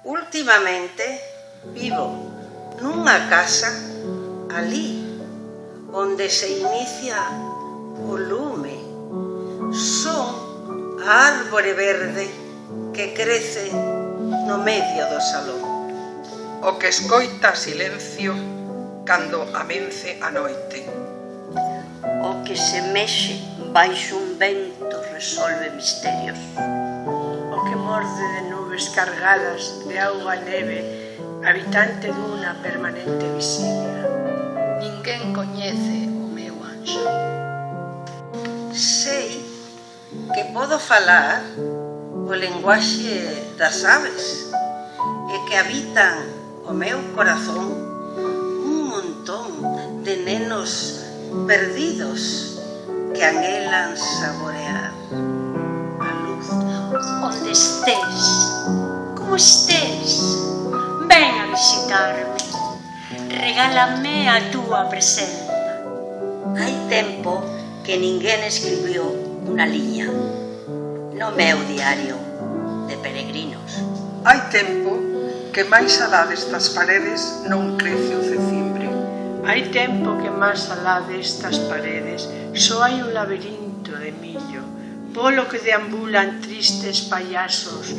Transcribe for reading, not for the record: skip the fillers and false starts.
Últimamente vivo nunha casa alí onde se inicia o lume. Son a árbore verde que crece no medio do salón. O que escoita silencio cando amence a noite. O que se mexe baixo un vento resolve misterios. O que morde de nubes cargadas de auga e neve, habitante dunha permanente visilia. Ninguén coñece o meu anxo. Sei que podo falar o lenguaxe das aves e que habitan o meu corazón un montón de nenos perdidos que anhelan saborear a luz. Onde estés, como estés, ven a visitarme, regálame a túa presenza. Hai tempo que ninguén escribiu unha liña no meu diario de peregrinos. Hai tempo que máis alá destas paredes non crece o cecimbre. Hai tempo que máis alá destas paredes só hai un laberinto de millo, polo que deambulan tristes payasos